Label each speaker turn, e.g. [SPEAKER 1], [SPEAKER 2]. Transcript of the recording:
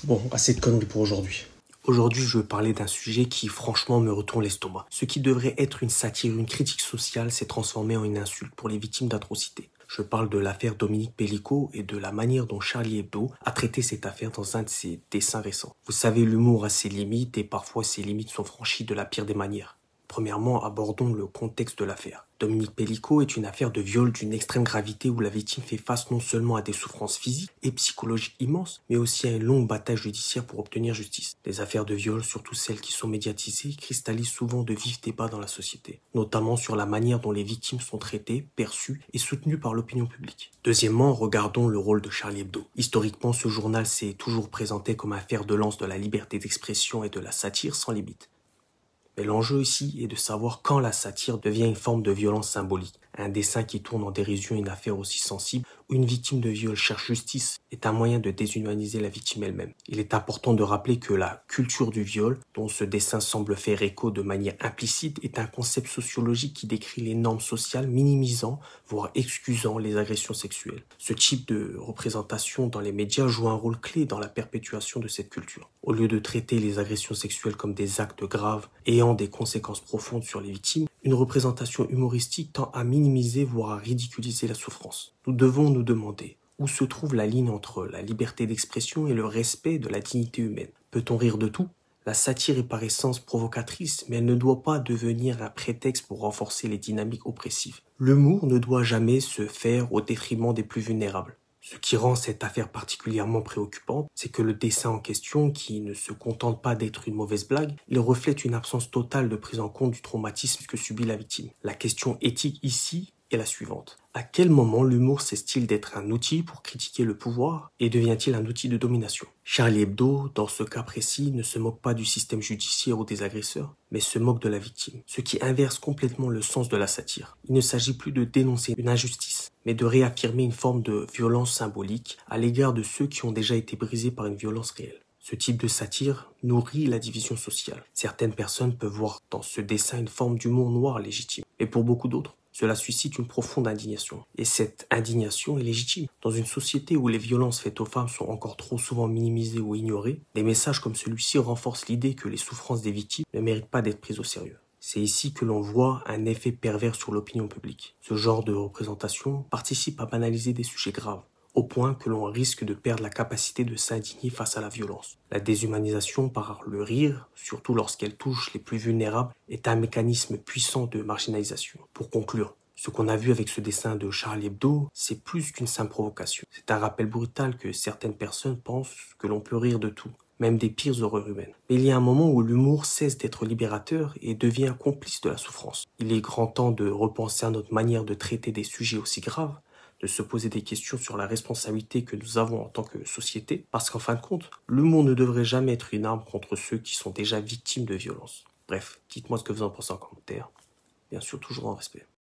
[SPEAKER 1] Bon, assez de conneries pour aujourd'hui. Aujourd'hui, je veux parler d'un sujet qui, franchement, me retourne l'estomac. Ce qui devrait être une satire, une critique sociale, s'est transformé en une insulte pour les victimes d'atrocités. Je parle de l'affaire Dominique Pellicot et de la manière dont Charlie Hebdo a traité cette affaire dans un de ses dessins récents. Vous savez, l'humour a ses limites et parfois ces limites sont franchies de la pire des manières. Premièrement, abordons le contexte de l'affaire. Dominique Pellicot est une affaire de viol d'une extrême gravité où la victime fait face non seulement à des souffrances physiques et psychologiques immenses, mais aussi à une longue bataille judiciaire pour obtenir justice. Les affaires de viol, surtout celles qui sont médiatisées, cristallisent souvent de vifs débats dans la société, notamment sur la manière dont les victimes sont traitées, perçues et soutenues par l'opinion publique. Deuxièmement, regardons le rôle de Charlie Hebdo. Historiquement, ce journal s'est toujours présenté comme un fer de lance de la liberté d'expression et de la satire sans limite. Mais l'enjeu ici est de savoir quand la satire devient une forme de violence symbolique. Un dessin qui tourne en dérision une affaire aussi sensible, où une victime de viol cherche justice, est un moyen de déshumaniser la victime elle-même. Il est important de rappeler que la culture du viol, dont ce dessin semble faire écho de manière implicite, est un concept sociologique qui décrit les normes sociales minimisant, voire excusant les agressions sexuelles. Ce type de représentation dans les médias joue un rôle clé dans la perpétuation de cette culture. Au lieu de traiter les agressions sexuelles comme des actes graves ayant des conséquences profondes sur les victimes, une représentation humoristique tend à minimiser voire à ridiculiser la souffrance. Nous devons nous demander où se trouve la ligne entre la liberté d'expression et le respect de la dignité humaine. Peut-on rire de tout ? La satire est par essence provocatrice, mais elle ne doit pas devenir un prétexte pour renforcer les dynamiques oppressives. L'humour ne doit jamais se faire au détriment des plus vulnérables. Ce qui rend cette affaire particulièrement préoccupante, c'est que le dessin en question, qui ne se contente pas d'être une mauvaise blague, il reflète une absence totale de prise en compte du traumatisme que subit la victime. La question éthique ici est la suivante. À quel moment l'humour cesse-t-il d'être un outil pour critiquer le pouvoir et devient-il un outil de domination ? Charlie Hebdo, dans ce cas précis, ne se moque pas du système judiciaire ou des agresseurs, mais se moque de la victime, ce qui inverse complètement le sens de la satire. Il ne s'agit plus de dénoncer une injustice, mais de réaffirmer une forme de violence symbolique à l'égard de ceux qui ont déjà été brisés par une violence réelle. Ce type de satire nourrit la division sociale. Certaines personnes peuvent voir dans ce dessin une forme d'humour noir légitime, mais pour beaucoup d'autres, cela suscite une profonde indignation. Et cette indignation est légitime. Dans une société où les violences faites aux femmes sont encore trop souvent minimisées ou ignorées, des messages comme celui-ci renforcent l'idée que les souffrances des victimes ne méritent pas d'être prises au sérieux. C'est ici que l'on voit un effet pervers sur l'opinion publique. Ce genre de représentation participe à banaliser des sujets graves, au point que l'on risque de perdre la capacité de s'indigner face à la violence. La déshumanisation par le rire, surtout lorsqu'elle touche les plus vulnérables, est un mécanisme puissant de marginalisation. Pour conclure, ce qu'on a vu avec ce dessin de Charlie Hebdo, c'est plus qu'une simple provocation. C'est un rappel brutal que certaines personnes pensent que l'on peut rire de tout, même des pires horreurs humaines. Mais il y a un moment où l'humour cesse d'être libérateur et devient complice de la souffrance. Il est grand temps de repenser à notre manière de traiter des sujets aussi graves, de se poser des questions sur la responsabilité que nous avons en tant que société, parce qu'en fin de compte, l'humour ne devrait jamais être une arme contre ceux qui sont déjà victimes de violences. Bref, dites-moi ce que vous en pensez en commentaire. Bien sûr, toujours en respect.